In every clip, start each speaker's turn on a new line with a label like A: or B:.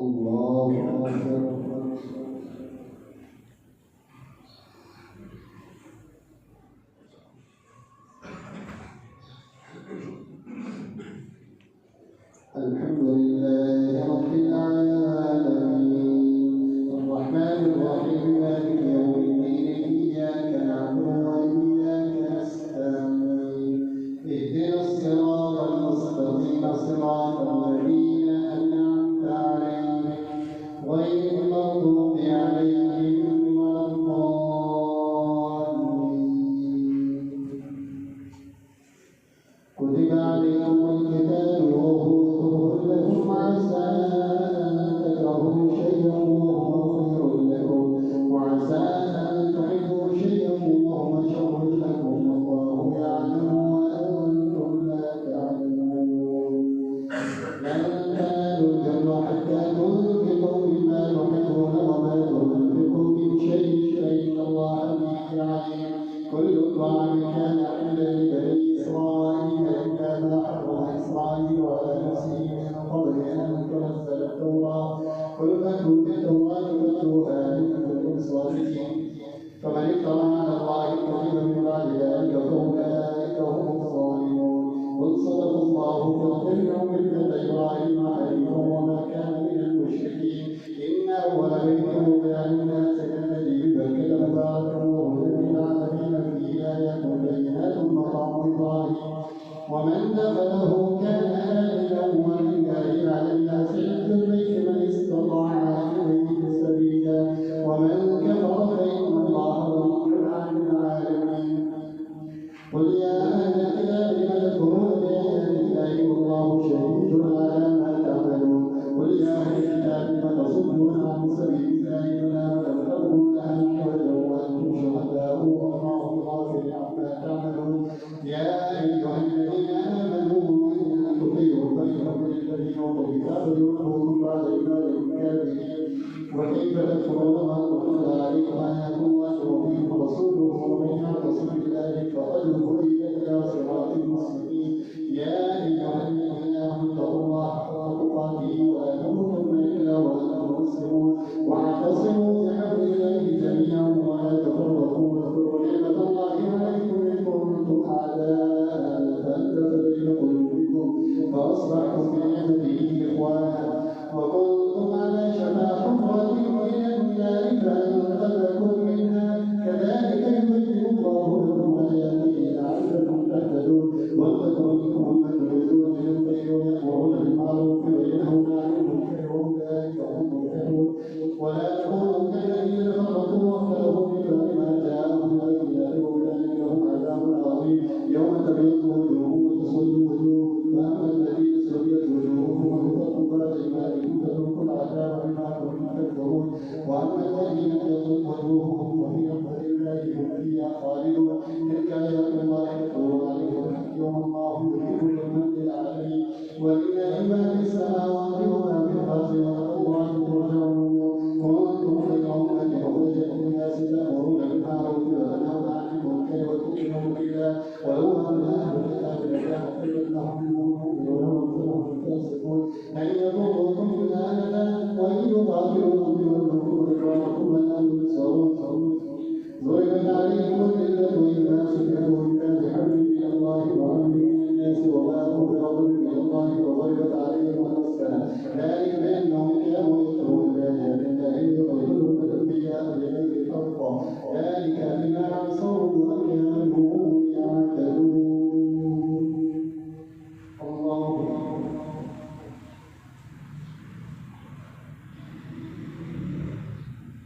A: الله أكبر. الحمد لله رب العالمين الرحمن الرحيم مالك يوم الدين إياك نعبد وإياك نستعين اهدنا الصراط المستقيم صراط الذين أنعمت عليهم غير المغضوب عليهم ولا الضالين. كتب عليكم القتال وهو كره لكم عسى أن تكرهوا شيئا وهو خير لكم وعسى أن تحبوا شيئا وهو شر لكم والله يعلم وأنتم لا تعلمون. لن تنالوا البر حتى تنفقوا مما تحبون وما تنفقوا من شيء فإن الله به عليم. كل الطعام كان حلا لبني إسرائيل إلا ما حرم إسرائيل على نفسه من قبل أن تنزل التوراة قل فأتوا بالتوراة فاتلوها إن كنتم صادقين. فمن افترى على الله الكذب من بعد ذلك فأولئك هم الظالمون. قل صدق الله فاغفر لهم ملة إبراهيم حنيفا وما كان من المشركين. إن أول بيت وضع للناس الذي ببكة مباركا وهدى للعالمين فيه آيات بينات مقام إبراهيم ومن دخله كان آمنا ولله على الناس حج البيت من استطاع إليه سبيلا ومن كفر فإن الله غني عن العالمين. قل يا أهل الكتاب لم تكفرون بآيات الله والله شهيد على ما تعملون. قل يا أهل الكتاب لم تصدون عن سبيل الله ولا تبتغونها حوجا وأنتم شهداء والله غافل عما تعملون. يا أيها الذين آمنوا إن تطيعوا فريقا من الذين أوتوا الكتاب يردوكم بعد إيمانكم كافرين. وكيف تكفرون ما كتب عليكم آيات الله وفيكم رسوله ومن يعتصم بالله فقد هدي إلى صراط مستقيم. يا أيها الذين آمنوا اتقوا الله حق تقاته ولا تموتن إلا وأنتم مسلمون. واعتصموا بحبل الله جميعا ولا تفرقوا واذكروا نعمة الله عليكم إذ كنتم أعداء فألف بين قلوبكم فأصبحتم بنعمته إخوانا وكنتم على شفا حفرة من النار فأنقذكم منها كذلك يبين الله لكم آياته لعلكم تهتدون. واتقوا منكم أمة يدعون إلى الخير ويأمرون بالمعروف وينهون عن المنكر وأولئك هم المفلحون. ولا تكونوا كالذين فرقوا واختلفوا من بعد ما جاءهم البينات وأولئك لهم عذاب عظيم. يوم تبيض وجوه وتسود وجوه فأما الذين سودت وجوههم وكفروا بعد إيمانهم فذوقوا العذاب بما كنتم تكفرون. وأما الذين ابيضت وجوههم وفي رحمة الله هم فيها خالدون. تلك آيات الله نتلوها عليك بالحق والله يحب المن للعالمين. ولله ما في السماوات وما في الأرض وإلى الله ترجع الأمور. كنتم خير أمة أخرجت للناس تأمرون بالمعروف وتنهون عن المنكر وتؤمنون بالله ولو أن أهل الكتاب لكان خيرا لهم منهم المؤمنون ومنهم الفاسقون. أن يضروكم إلا أذى وإن يقاتلوكم يولوكم أدباركم ولا ينصرون. ضربت عليهم الذلة إذا سكتوا إلا بحبل من الله وحبل من الناس وباءوا بغضب من الله وضربت عليهم المسكنة ذلك بأنهم كانوا يكفرون بآيات الله يقتلون الأنبياء بغير الحق ذلك بما عصوا وكانوا يعتدون. الله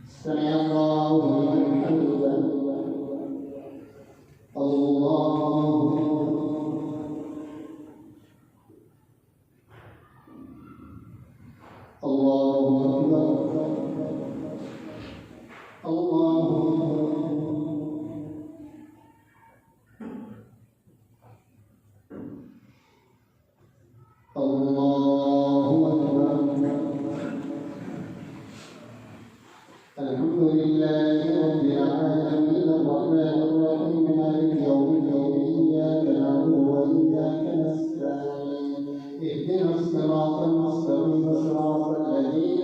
A: سمع الله لمن حمده. الله أكبر. الله أكبر. الحمد لله رب العالمين الرحمن الرحيم مالك يوم الدين إياك نعبد وإياك نستعين اهدنا الصراط المستقيم صراط الذين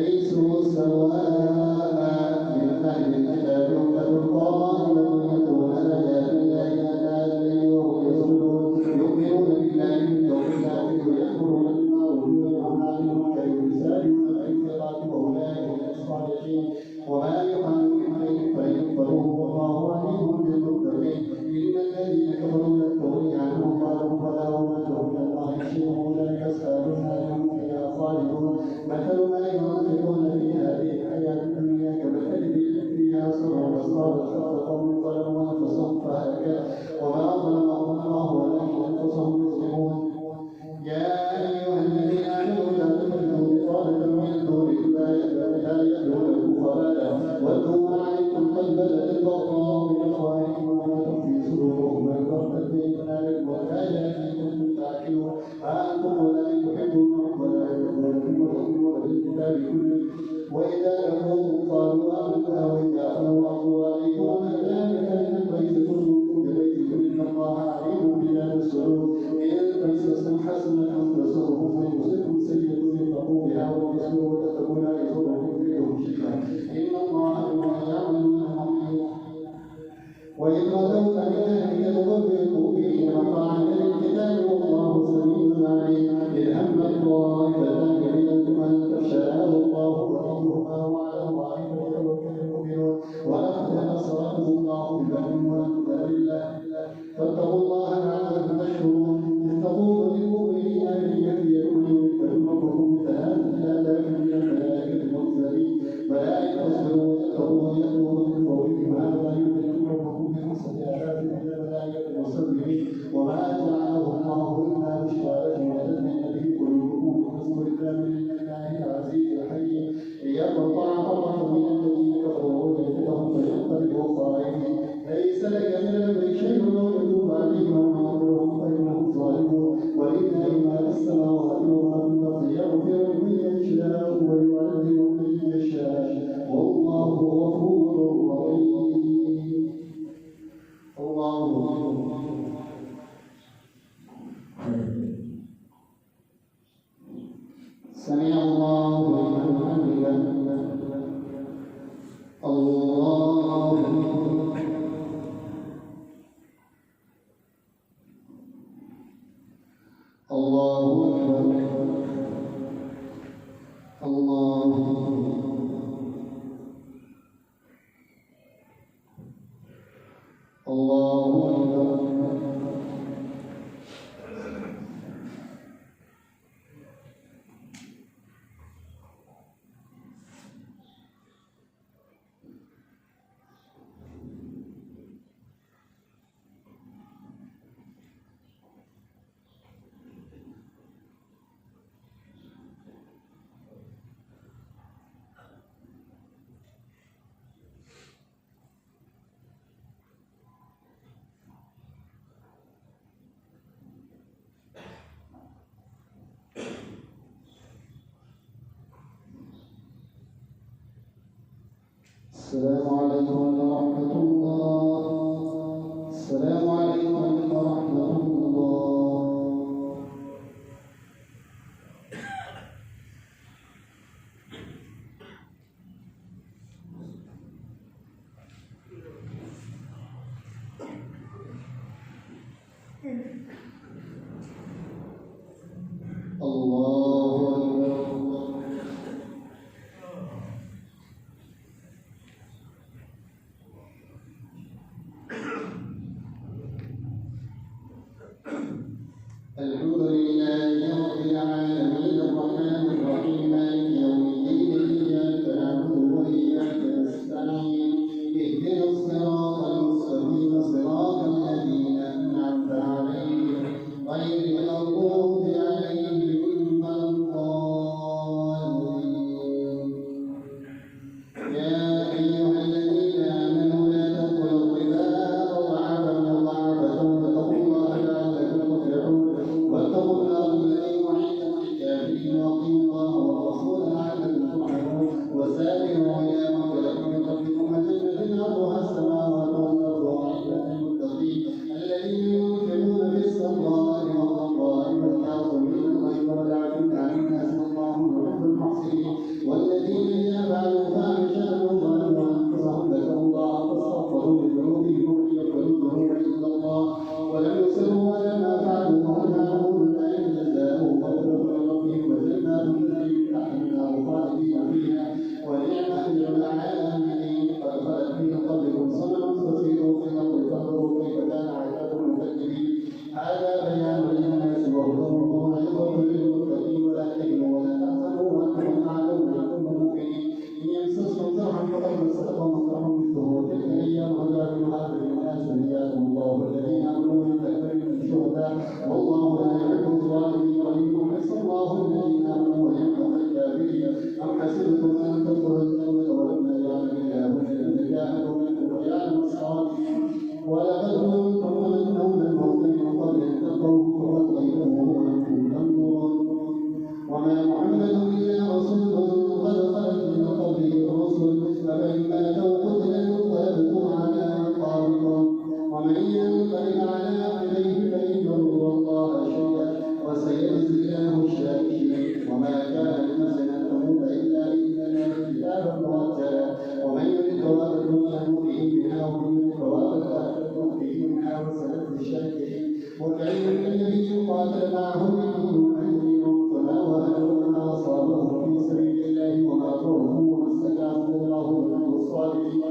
A: ليسوا سواء من أهل الكتاب أمة قائمة يتلون آيات الله آناء الليل وهم يسجدون يؤمنون بالله واليوم الآخر ويأمرون بالمعروف وينهون عن المنكر ويسارعون في الخيرات وأولئك من الصالحين وما يفعل من خير فيكفره والله عليم بالمتقين إن الذين كفروا لن تغني عنهم أموالهم ولا أولادهم من الله شيء أولئك أصحاب النار هم فيها خالدون مثل ما ينفقون في هذه الحياة الدنيا كمثل ريح فيها صر أصابت حرث قوم ظلموا أنفسهم فهلكت وما ظلمهم الله ولكن أنفسهم يظلمون يا أيها الذين آمنوا لا تتخذوا بطانة من دون لا يألونكم خبالا ودوا ما عنتم قد بدت البغضاء من أفواههم وما تخفي صدورهم أكبر تكذيبا لكم وكذلك كنتم تعقلون أنتم ولا تحبون ولا يؤمنون بالكتاب كله وإذا لقوكم قالوا آمنا وإذا خلوا عضوا عليكم ذلك من البيت كلكم ببيتكم إن الله عليم بذات الصدور إن تمسسكم حسنة تسؤهم ويصبكم سيئة يفرحوا بها ويصبروا وتتقون لا يضركم فيهم شيئا إن الله بما يعملون محيط وإن غدوت من أهلك تبوئ به مقاعد للقتال والله سميع عليم إذ هم طائفتان منكم أن تفشلا والله وليهما وعلى الله فليتوكل المؤمنون ولقد نصركم الله ببدر وأنتم بالله فاتقوا الله لعلكم تشكرون إذ تقول للمؤمنين أن يكفيكم يمدكم ربكم بثلاث آلاف من الملائكة المنزلين فلا إن تصبروا وتتقوا ويأتوا من فوقكم هذا يمدكم ربكم بخمسة آلاف من الملائكة المسبحين وما جعله الله إلا بشرى لكم وتطمئن به قلوبكم وحسب الإسلام لله العزيز الحكيم ليقطع طرفا من الذين كفروا ويجدهم فينقلبوا خائبين ليس لك من الأمر شيء ويتوب عليهم ويأمرهم فإنهم ظالمون ولله ما في السماوات وما في الأرض يغفر لمن يشاء ويعذب من يشاء والله غفور رحيم الله سمع الله لمن حمده الله الله أكبر الله أكبر السلام عليكم ورحمة الله. السلام عليكم ورحمة الله. الله أكبر. والله لا يحب الظالمين وإنكم حسب الله الذين آمنوا ويمحق الكافرين أم حسبتم أن تدخلوا الجنة ولما يعلم الله الذين جاهدوا منكم ويعلم الصابرين ولقد كنتم تمنون الموت من قبل أن تلقوه فقد لقيتموه وأنتم تنظرون وما محمد إلا رسول قد خلت من قبله الرسل أفإن ماتوا قتلوا انقلبتم على أعقابكم ومن ينقلب على عقبيه فلن يضر الله شيئا وسيجزي الله الشاكرين وما كان لنفس أن تموت إلا بإذن الله كتابا مؤجلا ومن يرد ثواب الدنيا نؤتيه منها ومن يرد ثواب الآخرة نؤتيه منها وسنجزي الشاكرين وكأين من الذين قاتل معه فما وهنوا لما أصابهم في سبيل الله وما ضرهم وما استجابوا الله من الصالحين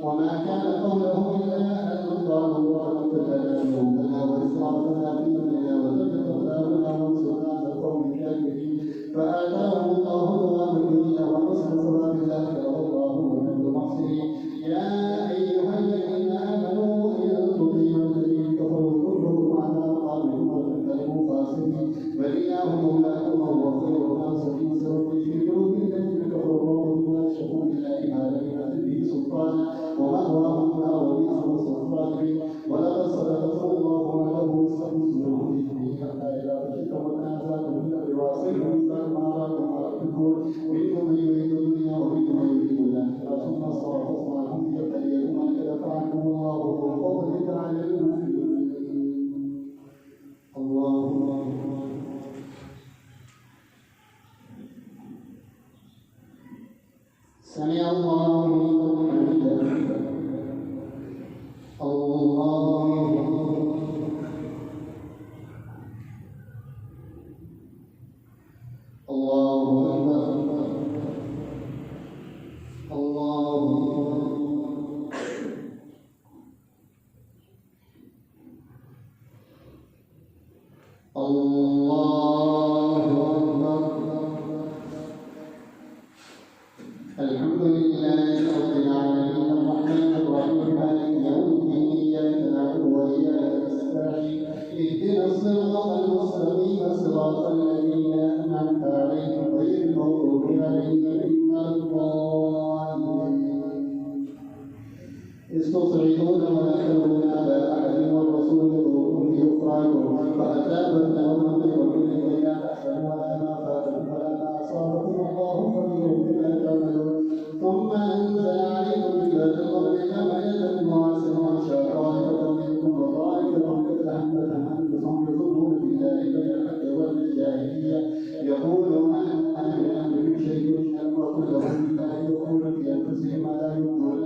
A: وما كان قولهم إلا أن قالوا ربنا ذنوبنا وإسرافنا في أمرنا وثبت أقدامنا وانصرنا على القوم الكافرين فآتاهم الله ثواب الدنيا وحسن ثواب الآخرة والله ولي المحسنين يا أيها الذين آمنوا إن تطيعوا الذين كفروا كلهم على أعقابهم وتنقلبوا فاسقين بل إله مولاكم وهو خير الناصرين سنلقي في قلوب الذين كفروا وهم يشركون بالله ما لم يأت به سلطانا ومأواهم النار وبئس مصير الظالمين ولقد صدقكم الله وعده استغفروه بإذنه حتى إذا فشلتم وتنازعتم في الأمر وعصيتم من ما أراكم ما تحبون منكم من يريد الدنيا ومنكم من يريد الآخرة ثم صرفكم عنهم ليبتليكم أن كذب عنكم الله ذو فضل على المؤمنين الله سمع الله لمن حمده الله أكبر الحمد لله رب العالمين الرحمن الرحيم مالك يوم الدين إياك نعبد وإياك نستعين اهدنا الصراط المستقيم صراط الذين أنعمت عليهم غير المغضوب عليهم ولا الضالين استصعدون ولا تلوون على أحد والرسول يدعوكم ليخرجكم فأتابتهم بكل بيان أحسن ولا ما فاتكم ولا ما أصابكم الله خبير بما تعملون ثم أنزل عليكم من بعد القبر أمنة معسر وأنشأ طائفة منكم وطائفة كالأهمة أنفسهم يظنون بالله غير الحق والجاهلية يقولون أن من شيء يملك لهم بالله يقولون في أنفسهم ما لا يبدون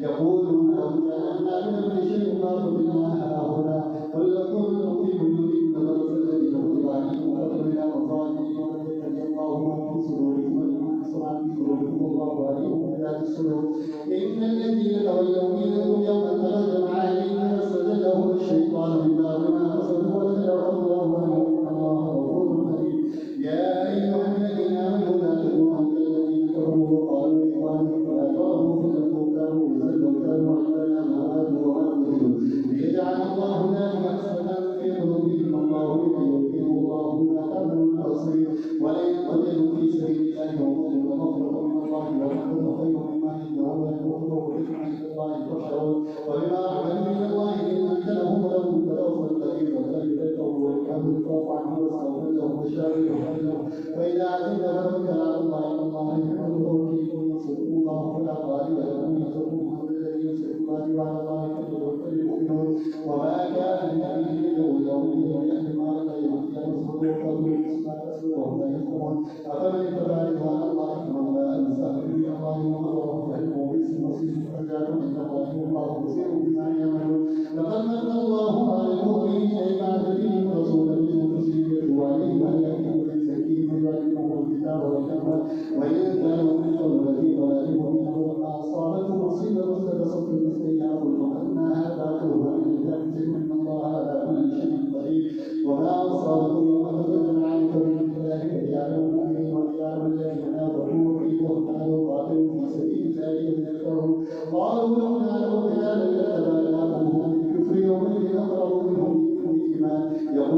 A: يقولون لو جاءنا من شيء ما قتلنا هاهنا قل كنتم في بيوتكم فدرس الذي كتب عليكم وقتلنا مصالحكم ويتقي الله ما في صدوركم ومن صنع في صدوركم والله عليم بذات الصدور إن الذين تولوا منكم يوم التقى الجمعان فاستزلهم الشيطان ببعض ما كسبوا ولتدعوا الله عنهم الله غفور حليم يا أيها الذين آمنوا لا تكونوا كالذين كفروا وقالوا لإخوانهم ولا تغروا في كانوا يزلوا كانوا عندنا ما وأبدوا ليجعل الله ذلك حسنة في قلوبهم الله يبين الله ما كانوا من بصير ولا يقتلوا في سبيل الله وقتلوا مغفرة من الله ورحمة خير مما يدعون ويكفروا بكم عند الله تحشرون وبما رحمة من الله لأنت لهم ولهم فلوصل الذين فليتقوا والكافر فاعف عنه واستغفر لهم وشاورهم بينهم فإذا عزمت فتوكل على الله إن الله يحب التوكيل ينصركم الله فلا غالب لكم ينصركم من الذي ينصركم وعلى الله فليتوكل المؤمنون وما كان لنبي يدعو يومه ويأتي ما لديه ينصره قوله ما تسلوا وهم لا يسلمون أفمن اتبع رضوان الله فمن باء بسخط من الله ومأواه جهنم وبئس المصير فجعلوا عند الله والله بصير بما يعملون لقد من الله على المؤمنين إذ بعث فيهم رسولا من أنفسهم يتلو عليهم آياته ويزكيهم ويعلمهم الكتاب والحكمة وإن كانوا من قبل لفي ضلال مبين ولما أصابتهم مصيبة استبصت بالسيئات وأن هذا هو من الله على كل شيء قدير وما أصابكم يوم التقى عنك من الله فليعلم المؤمنين وليعلم الذين نافقوا وكيفهم كانوا قاتلوا في سبيل الله يذكرهم قالوا لو كانوا رجالا لاتبعناهم هم بالكفر يومئذ أقرب منهم بالإيمان يقول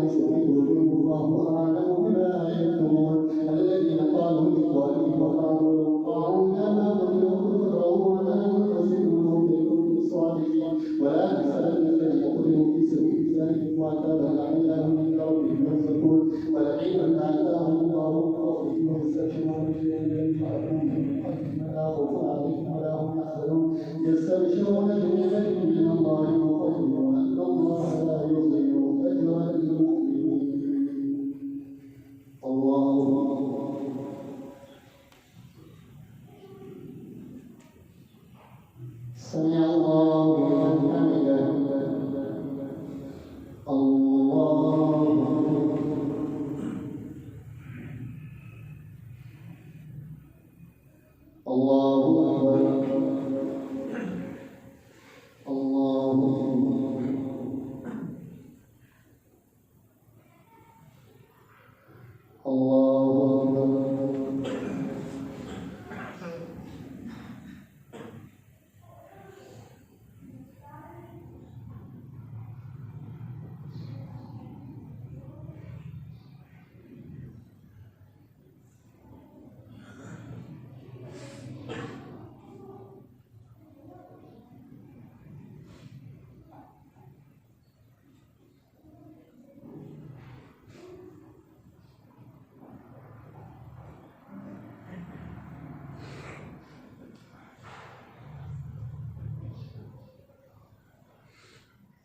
A: ليس في قلوبهم الله أعلم بما يكتمون الذين قالوا لإخوانهم وقالوا طاعونا ما قتلوا فاقرؤوا عن أنفسهم إن كنتم صادقين ولا تسألن الذين قتلوا في سبيل الله وعذابا لعلهم من ربهم يرزقون ولئن آتاهم الله من فضله يستبشرون بالذين لا خوف عليهم ولا هم يحزنون يستبشرون بنعمة من الله وفضل وأن الله لا يضيع أجر المؤمنين. الله سمع الله لمن حمده. الله أكبر.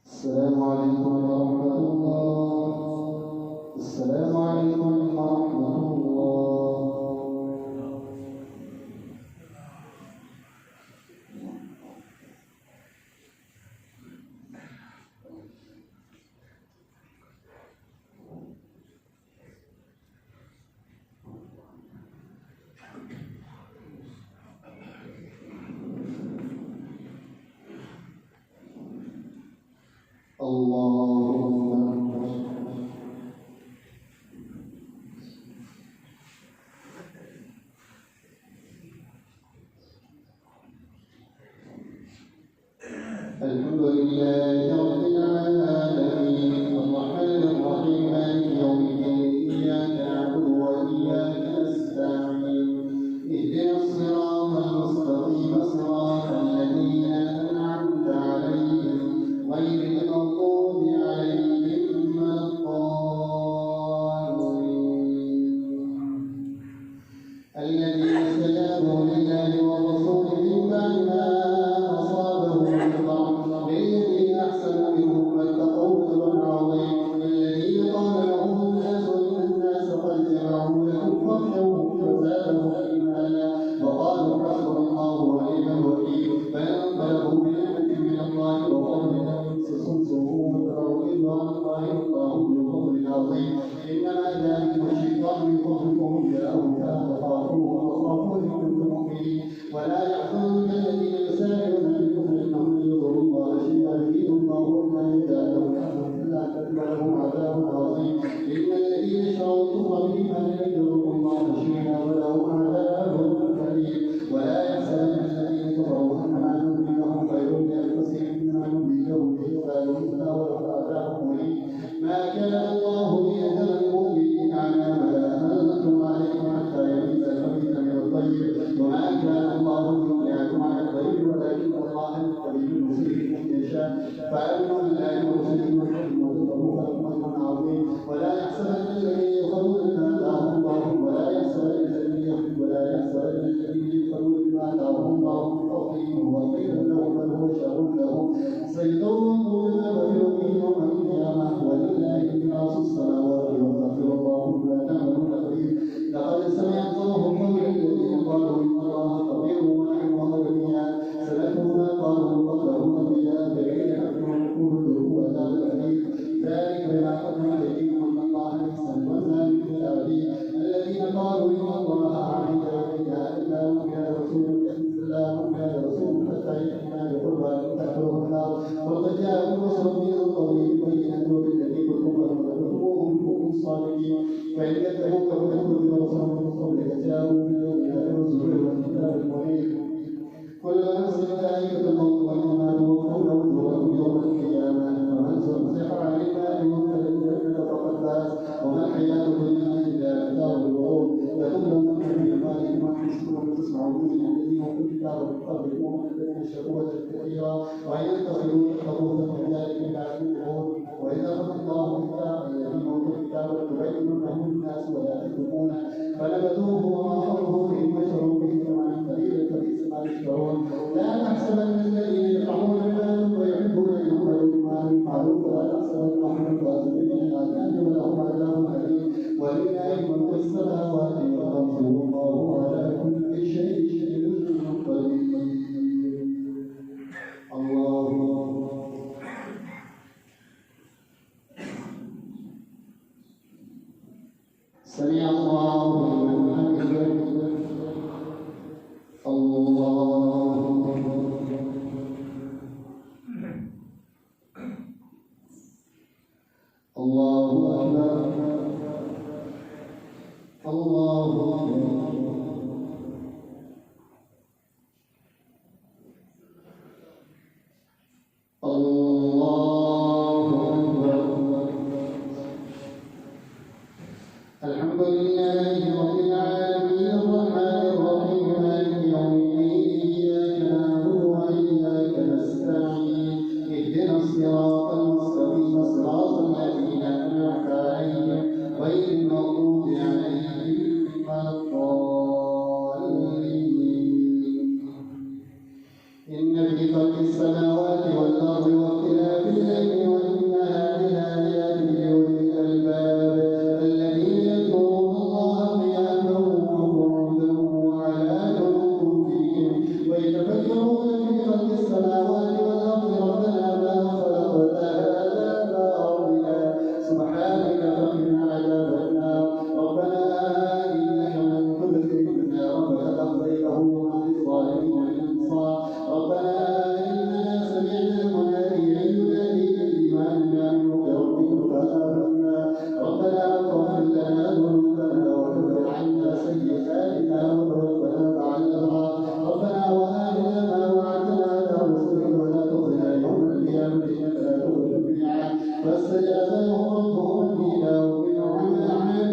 A: السلام عليكم ورحمة الله. السلام عليكم ورحمة الله. الحمد لله رب العالمين الرحمن الرحيم مالك يوم الدين إياك نعبد وإياك نستعين اهدنا الصراط المستقيم صراط الذين أنعمت عليهم غير المغضوب عليهم ولا الضالين الذين استجابوا لله والرسول من بعد ما للذين أحسنوا منهم واتقوا أجر عظيم الذين قال لهم الناس إن الناس قد جمعوا لكم فاخشوهم فزادهم إيمانا وقالوا حسبنا الله ونعم الوكيل فانقلبوا بنعمة من الله وفضل لم يمسسهم سوء واتبعوا رضوان الله والله ذو فضل عظيم إنما ذلكم الشيطان يخوفكم جاءهم فلا تخافوه وخافوا إن كنتم مؤمنين ولا يحزنك الذين يسارعون بالكفر إنهم يضروا الله شيئا يريد الله أن يجعلهم كافرا إلا لهم عذاب عظيم إن الذين اشتروا الكفر بالإيمان لن يضروا الله شيئا ولهم عذاب كبير ولا يحزن الذين كفروا أنما نملي لهم خير لأنفسهم إنما نملي لهم ليزدادوا إثما ولهم عذاب مهين ما كان الله ليذر المؤمنين على ما أنتم عليه حتى يميز الخبيث من الطيب وما كان الله ليطلعكم على الغيب ولكن الله يقتدي برسله من يشاء فعلم لا يرسل من حكم وتقوا فلكم أجر عظيم ولا يحسبن الذين يبخلون بما آتاهم الله ولا يحسبن الذين يبخلون بما آتاهم الله من فضله هو خير لهم بل هو شر لهم سيطوقون ما بخلوا به يوم القيامة ولله ميراث السماوات والأرض والله بما تعملون خبير لقد سمع الله قول الذين قالوا إن الله فقير ونحن أغنياء سنكتب ما قالوا وقالوا أنبياء بغير حق ونقول ذوقوا عذاب الأليم ذلك بما قدمت أيديكم أن الله ليس بظلام للعبيد الذين قالوا إن الله عهد إلينا ألا نؤمن رسول حتى يأتينا بقربان تأكله النار وقد جاءكم رسل من قبله بالبينات وبالذي قلتم فاتبعوهم إن كنتم صادقين فإن كذبوك فكذبوا برسل من قبلك جاءوا بالبينات والزبر والكتاب المنير كل نفس ذائقة الموت وإنما توفون أجوركم يوم القيامة فمن زحزح عن النار وادخل الجنة فقد تكونوا تسمعون من الذين اوتوا الكتاب من قبلكم الذين شروا كثيرا وان يتخذوا تخوفا من ذلك يعلمون واذا اخذ الله ميثاق الذين اوتوا الكتاب تبينونه للناس ولا تكتمونه فنبذوه وراء ظهورهم وشروا به ثمنا قليلا فبئس ما يشترون لا تحسبن الذين يقعون بما ويحبون ان يعملوا بما يفعلون ولا تحسبن احد فاسد من العذاب ولهم عذاب اليم ولله ملك السماوات والارض والله على كل شيء قدير. الله سمع الله لمن حمده. الله أكبر. الله أكبر. الحمد لله رب العالمين الرحمن الرحيم مالك يوم الدين إياك نعبد وإياك نستعين اهدنا الصراط المستقيم صراط الذين أنعمت عليهم غير المغضوب عليهم ولا الضالين. إن في خلق السماوات والأرض واختلاف الليل والنهار لآيات لأولي الألباب الذين يذكرون الله قياما وقعودا وعلى جنوبهم ويتفكرون في خلق السماوات والأرض ربنا ما خلقت هذا باطلا سبحانك فقنا عذاب النار. ربنا إنك من تدخل النار فقد أخزيته وما للظالمين من أنصار. ربنا إننا سمعنا مناديا ينادي للإيمان أن آمنوا بربكم فآمنا. ربنا اغفر لنا ذنوبنا وكفر عنا سيئاتنا وتوفنا مع الأبرار. ربنا وآتنا ما وعدتنا على رسلك ولا تخزنا يوم القيامة إنك لا تخلف الميعاد. فاستجاب لهم ربهم أني لا أؤمن عمل عامل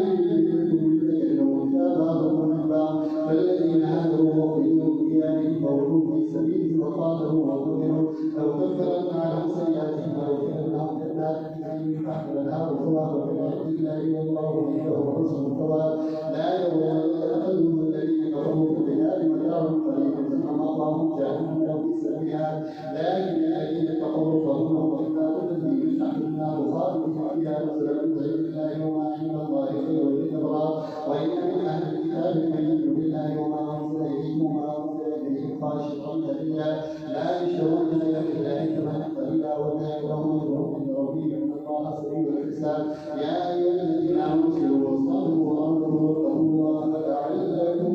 A: لكنهم بعضهم من بعض فالذين هاجروا وأخرجوا من ديارهم فولوا في سبيله وقاتلوا وقتلوا لأكفرن عنهم سيئاتهم ولأدخلنهم جنات تجري من تحتها الأنهار ثوابا من عند الله والله عنده حسن الثواب. لا يغرنك الذين كفروا في البلاد متاع قليل ثم مأواهم جهنم وبئس المهاد. لكن الذين اتقوا ربهم لهم جنات تجري من تحتها الأنهار خالدين فيها نزلا من عند الله وما عند الله خير للأبرار. وإن من أهل الكتاب من يؤمن بالله وما أنزل إليكم وما أنزل إليهم خاشعين لله لا يشترون بالله ثمنا قليلا وما يكرهون من ربهم إن الله سريع الحساب. يا أيها الذين آمنوا اصبروا وصابروا وأنصروا واتقوا الله لعلكم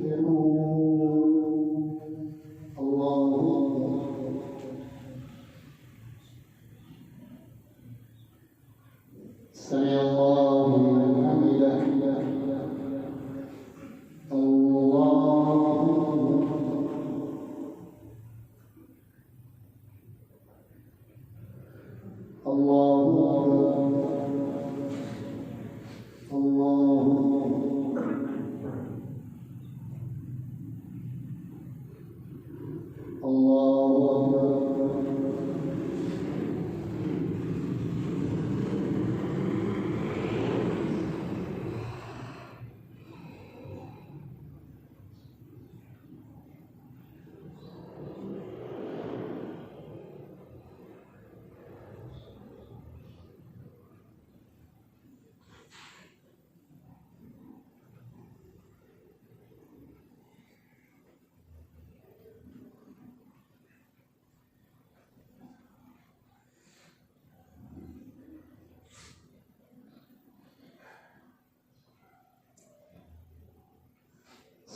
A: تفلحون. الله سمع الله لمن حمده.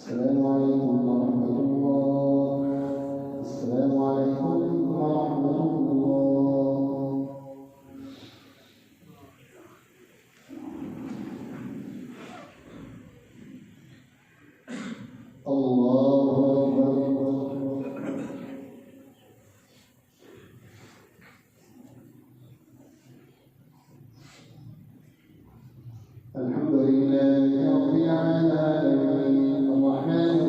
A: السلام عليكم ورحمة الله. السلام عليكم ورحمة الله. الله أكبر. الحمد لله رب العالمين الرحمن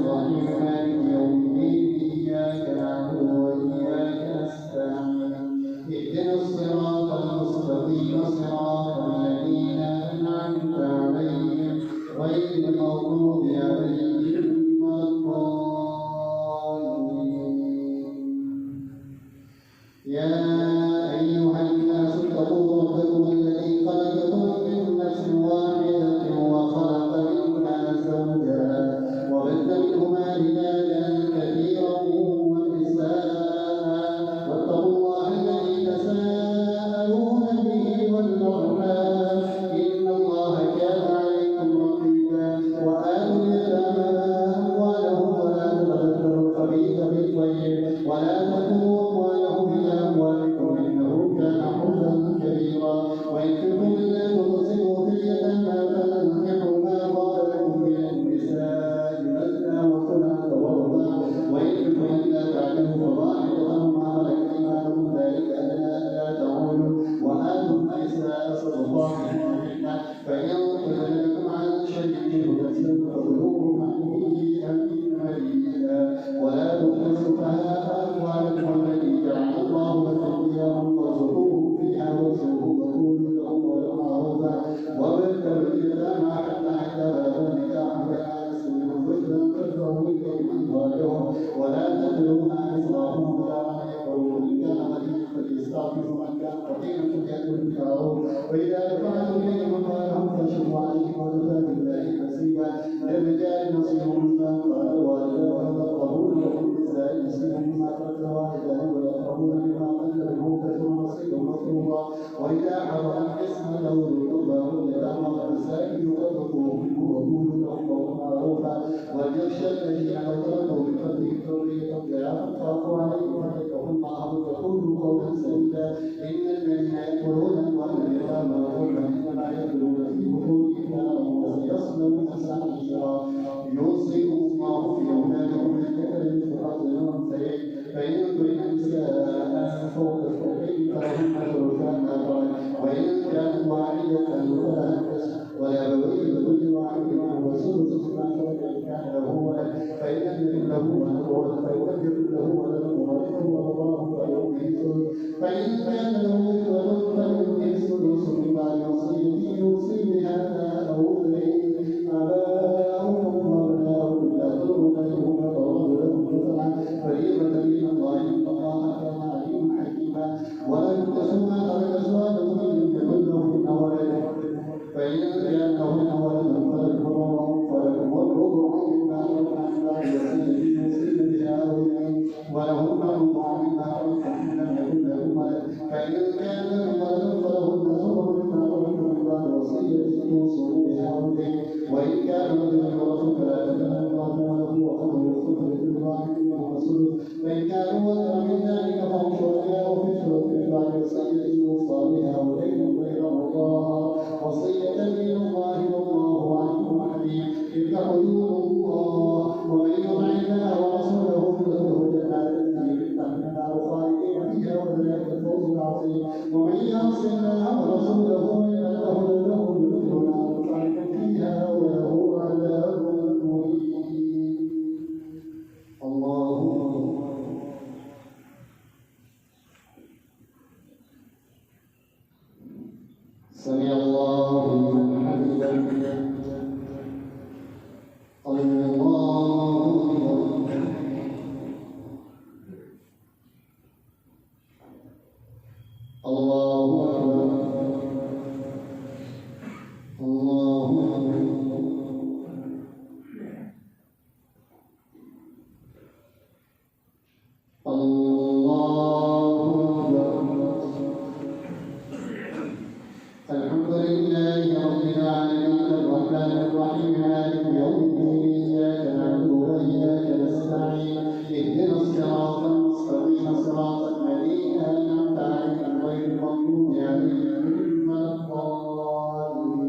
A: وقيل يأكل بالمعروف وإذا دفعتم إليهم أموالهم فاشهدوا عليهم وكفى بالله حسيبا للرجال نصيب مما قال الوالدان والأقربون وللنساء نصيب مما قال الوالدان والأقربون مما قل منه كثر نصيبا مفروضا وإذا حضر القسمة أولو القربى واليتامى والمساكين فارزقوهم منه وقولوا لهم قولا معروفا وليخشى الذين لو تركوا من خلفهم ذرية ضعافا خافوا عليهم واتقوا الله وقولوا قولا سديدا إن الذين يأكلون أموال اليتامى ظلما إنما يأكلون في بطونهم نارا وسيصلون سعيرا يوصيكم الله في أولادكم للذكر مثل حظ الأنثيين فإن كن نساء فوق الفوقين فلهن ثلثا ما ترك وإن كانت واحدة فلها النصف ولأبويه لكل واحد منهما سدس ما ترك إن كان له ولد فإن لم يكن له ولد فيكبر له ولدا ورثه والله فيؤمن فإن كان له إخوة فليؤمن السدس من بعد وصية يوصي بها أو دين آباؤهم وأبناؤهم لا تضروا بينهما فالله لهم جزعا فريضة من الله إن الله كان عليما حكيما ولا تنكسوا ما ترك أزواجكم إن لم يكن لهن ولد فإن كان لهن ولد فلكم الربع مما ترك عن بعد وصية يوصين بها أو دين ولهن الربع مما ترك إن لم يكن لهن ولد فإن كان لهن ولد فلهن ثمن مما ترك من بعد وصية توصون بها أو دين وإن كان رجلا يورث فلا تكن امرأة وله وأخوه الثلث لكل واحد منهما الثلث فإن كانوا أكثر من ذلك فهم شركاء في الثلث من بعد وصية يوصى بها ودين غير الله وصية من الله والله عليم حكيم تلك حدود الله ومن يطع الله ورسوله يدخله جنات تجري من تحتها الأنهار خالدين فيها وذلك الفوز العظيم ومن يعص الله ورسوله فإنه له يدخل نارا خالدا فيها وله عذاب مهين الله سمع الله لمن حمده الله أكبر الله الحمد لله رب العالمين الرحمن الرحيم مالك يوم الدين إياك نعبد وإياك نستعين اهدنا الصراط المستقيم صراط الذين أنعمت عليهم غير المغضوب عليهم ولا الضالين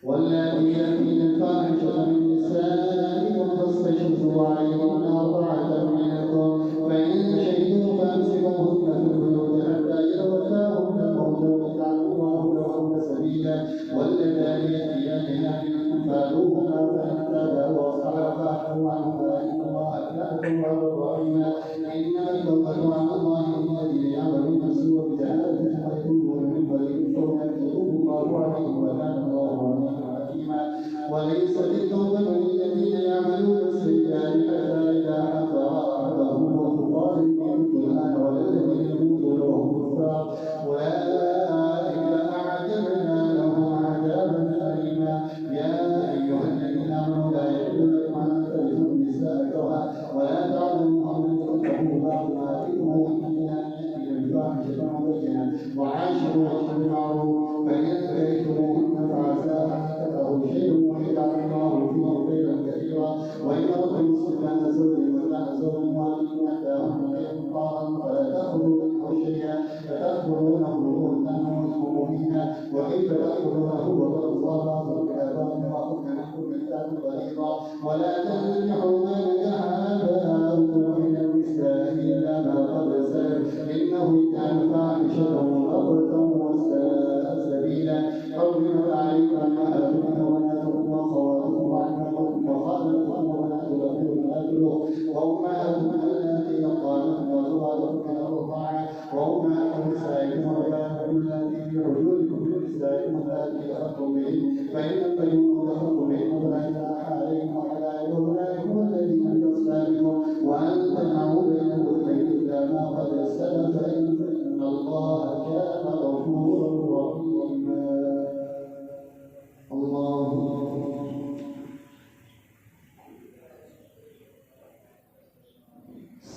A: واللاتي يأتين الفاحشة من نسائكم فاستشهدوا عليهن أربعة منكم فإن شهدوا فأمسكوهن في البيوت حتى يتوفاهن الموت ويجعل الله لهن سبيلا واللذان يأتيانها منكم فأتوهما فإن تابا وأصلحا فاعفوا عنهما إن الله كان توابا رحيما إنما التوبة على الله للذين يعملون السوء بجهالة فيتوبون من قريب فيتوب الله عليهم وكان الله عليما حكيما وليست التوبة للذين يعملون السيئات حتى إذا حضر أحدهم الموت قال إني مت الآن والذين يموتون وهم كفار أولئك أعتدنا لهم عذابا أليما يا أيها الذين آمنوا لا يحل لكم أن ترثوا النساء كرها ولا تعلموا أن تنكحوا بعض ما تكرهون إلا أن يأتين بفاحشة مبينة وعاشروهن بالمعروف فإن كرهتموهن فعسى أن تكرهوا شيئا ويجعل الله فيه خيرا كثيرا وإن أردتم استئناس زوج مكان زوج والد إحداهن قيمقارا فلا تأخذوا منه شيئا فتأخذونه بهتانا وإثما مبينا وكيف تأخذونه وقد الله بعضكم آباءكم وأخذنا منكم ميثاقا غليظا ولا تنكحوا ما نكح آباؤكم من النساء إلا ما قد سلف إنه كان فاحشة ومقتا وساء سبيلا حرمت عليكم أمهاتكم وبناتكم وأخواتكم وعماتكم وخالاتكم وبنات الأخ وبنات الأخت وأمهاتكم اللاتي أرضعنكم وأزواجكم من الرضاعة وأمهات نسائكم وربائبكم اللاتي في حجوركم من نسائكم اللاتي دخلتم بهن فإن لم تكونوا دخلتم بهن فلا جناح عليكم وحلائل أولئكم الذين من أصلابكم وأن تجمعوا بين الأختين إلا ما قد سلف فإن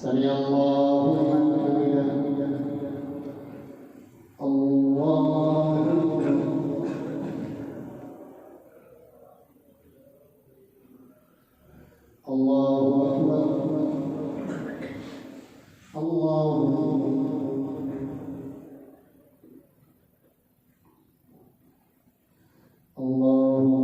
A: سمع الله لمن حمده الله أكبر الله أكبر الله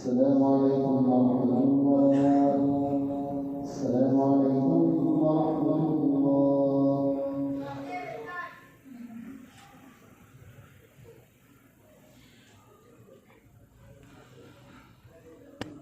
A: السلام عليكم ورحمة الله